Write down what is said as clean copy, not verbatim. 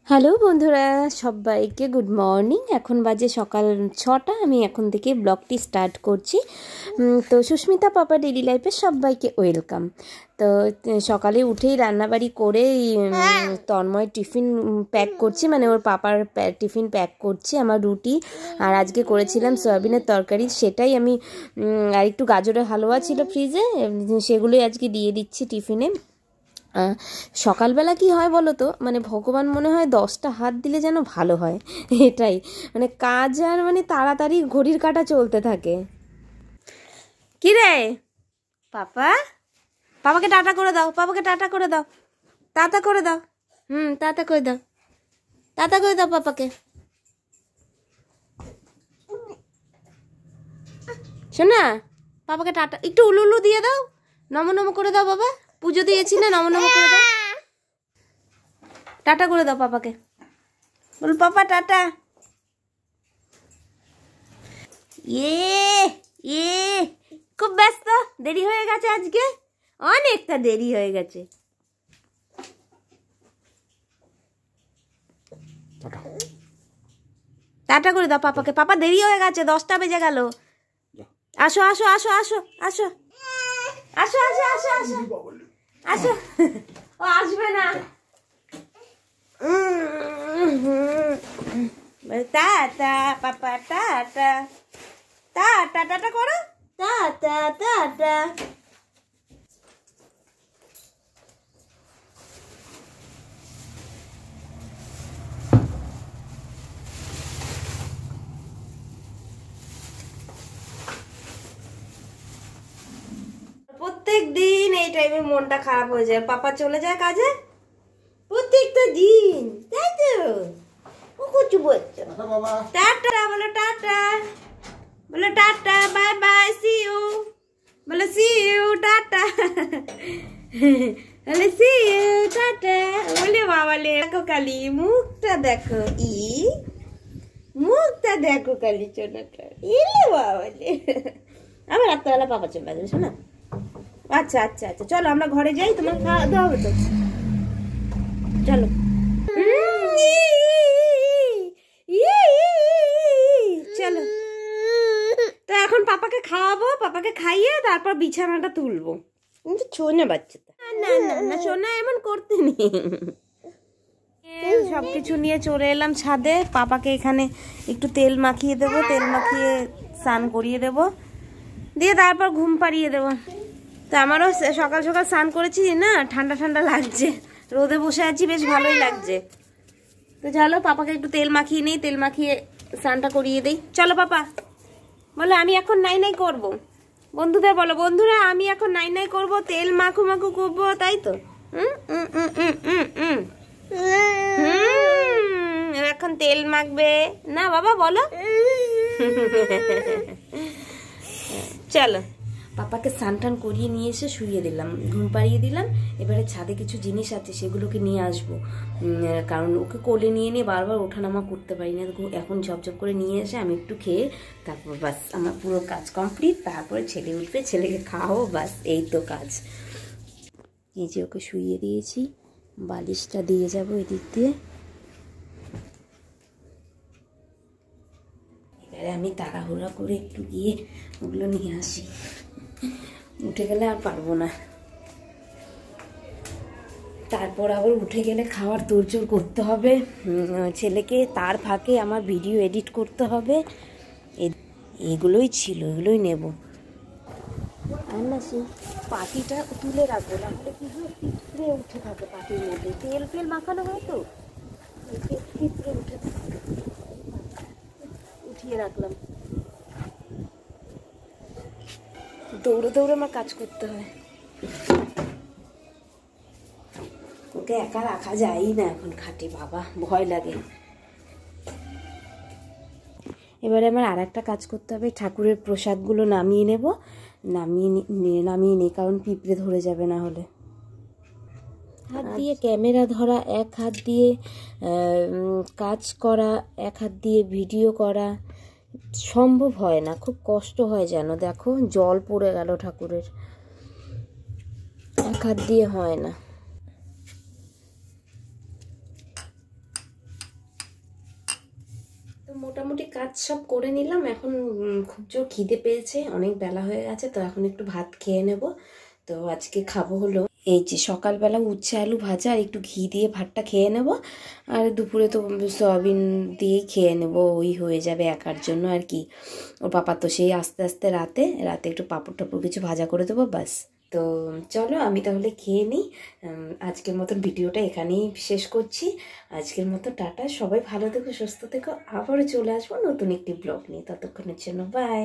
Hello বন্ধুরা, সবাইকে good morning. এখন বাজে সকাল 6টা। আমি এখন থেকে ব্লগটি স্টার্ট করছি। তো সুস্মিতা পাপা ডেইলি লাইফে সবাইকে ওয়েলকাম। তো সকালে উঠেই রান্নাবাড়ি করে তন্ময় টিফিন প্যাক করছি, মানে ওর পাপার টিফিন প্যাক করছি। আমার রুটি আর আজকে করেছিলাম সয়াবিনের তরকারি, সেটাই আমি আর একটু গাজরের হালুয়া ছিল ফ্রিজে, সেগুলোই আজকে দিয়ে দিচ্ছি টিফিনে। সকালবেলা কি হয় বলো তো, মানে ভগবান মনে হয় 10টা হাত দিলে যেন ভালো হয়, এটাই মানে কাজ আর মানে তাড়াতাড়ি ঘড়ির কাঁটা চলতে থাকে। কি রে পাপা, পাপাকে টাটা করে দাও, পাপাকে টাটা করে দাও, টাটা করে দাও, টাটা করে দাও, টাটা করে দাও পাপাকে। শোনা, পাপাকে টাটা একটু উলু উলু দিয়ে দাও, নমো নমো করে দাও বাবা, পুজো দিয়েছি না, নমো নমো করে দাও, টাটা করে দাও পাপাকে, বল পাপা টাটা। খুব ব্যস্ত, দেরি হয়ে গেছে আজকে, অনেকটা দেরি হয়ে গেছে। টাটা করে দাও পাপাকে, পাপা দেরি হয়ে গেছে, 10টা বেজে গেল। আসো আসো আসো আসো আসো আসো আসো আসো আসো আসো। ও আসবে না। টাটা পাপা, টাটা টাটা, টাটা করো, টাটা টাটা। প্রত্যেক দিন এই টাইমে মনটা খারাপ হয়ে যায়, পাপা চলে যায় কাজে প্রত্যেকটা দিন, তাই তো? ও কিছু বলছো, টাটা বলো, টাটা বলো, tata bye bye, see you বলো, সি ইউ টাটা বলে, সি ইউ টাটা বলে। বাবালে দেখো কালি মুখটা, দেখো মুখটা দেখো কালি চোনাটা, এলে বাবালে। আমার রাত্রেবেলা পাপা চলে আসবে, শোনা। আচ্ছা আচ্ছা আচ্ছা, চলো আমরা ঘরে যাই, তোমার খাওয়া দাওয়া হবে তো, চলো। চলো তো এখন পাপাকে খাওয়াবো, পাপাকে খাইয়ে তারপর বিছানাটা তুলবো। কিন্তু ছোনা বাচ্চাটা, না না না সোনা এমন করতে নেই। সবকিছু নিয়ে চলে এলাম ছাদে, পাপাকে এখানে একটু তেল মাখিয়ে দেবো, তেল মাখিয়ে স্নান করিয়ে দেবো, দিয়ে তারপর ঘুম পাড়িয়ে দেবো। তো আমারও সকাল সকাল স্নান করেছি না, ঠান্ডা ঠান্ডা লাগছে, রোদে বসে আছি, বেশ ভালোই লাগছে। তো চলো পাপাকে একটু তেল মাখিয়ে নিই, তেল মাখিয়ে স্নানটা করিয়ে দিই। চলো পাপা বলো, আমি এখন নাই নাই করবো। বন্ধুদের বলো, বন্ধুরা আমি এখন নাই নাই করবো, তেল মাখু মাখু করবো, তাই তো? এখন তেল মাখবে না বাবা, বলো। চলো পাপাকে স্নান টান করিয়ে নিয়ে এসে শুইয়ে দিলাম, ঘুম পাড়িয়ে দিলাম। এবারে ছাদে কিছু জিনিস আছে, সেগুলোকে নিয়ে আসবো, কারণ ওকে কোলে নিয়ে নিয়ে বারবার ওঠানামা করতে পারি না। এখন ঝপঝপ করে নিয়ে এসে আমি একটু খেয়ে তারপর বাস আমার পুরো কাজ কমপ্লিট। তারপরে ছেলে উঠবে, ছেলেকে খাওয়াবো, বাস এই তো কাজ। এই যে ওকে শুইয়ে দিয়েছি, বালিশটা দিয়ে যাবো এদিক দিয়ে। এবারে আমি তাড়াহুড়া করে একটু গিয়ে ওগুলো নিয়ে আসি, উঠে গেলে আর পারবো না। তারপর আবার উঠে গেলে খাওয়ার তোড়জোড় করতে হবে ছেলেকে, তার ফাঁকে আমার ভিডিও এডিট করতে হবে। এগুলোই ছিল, এগুলোই নেব। আর না সেই পাটিটা তুলে রাখবো, নাহলে কি হয়, পিঁপড়ে উঠে থাকে পাটির মধ্যে, তেল ফেল মাখানো হয় তো, পিঁপড়ে উঠে থাকে। উঠিয়ে রাখলাম, দৌড়ে দৌড়ে আমার কাজ করতে হয়, ওকে একা রাখা যায়ই না এখন খাটে, বাবা ভয় লাগে। এবারে আমার আর একটা কাজ করতে হবে, ঠাকুরের প্রসাদগুলো নামিয়ে নেব, নামিয়ে নিই, কারণ পিঁপড়ে ধরে যাবে না হলে। হাত দিয়ে ক্যামেরা ধরা, এক হাত দিয়ে কাজ করা, এক হাত দিয়ে ভিডিও করা সম্ভব হয় না, খুব কষ্ট হয় যেন। দেখো জল পড়ে গেল ঠাকুরের, এক হাত দিয়ে হয় না। মোটামুটি কাজ সব করে নিলাম। এখন খুব জোর খিদে পেয়েছে, অনেক বেলা হয়ে গেছে, তো এখন একটু ভাত খেয়ে নেব। তো আজকে খাবো হলো এই যে সকালবেলা উচ্ছে আলু ভাজা আর একটু ঘি দিয়ে ভাতটা খেয়ে নেব। আর দুপুরে তো সয়াবিন দিয়েই খেয়ে নেব, ওই হয়ে যাবে একার জন্য আর কি। ওর পাপা তো সেই আস্তে আস্তে রাতে একটু পাঁপড় টাপড় কিছু ভাজা করে দেবো, বাস। তো চলো আমি তাহলে খেয়ে নিই। আজকের মতন ভিডিওটা এখানেই শেষ করছি। আজকের মতো টাটা, সবাই ভালো থেকো, সুস্থ থেকো। আবারও চলে আসবো নতুন একটি ব্লগ নিয়ে, ততক্ষণের জন্য বাই।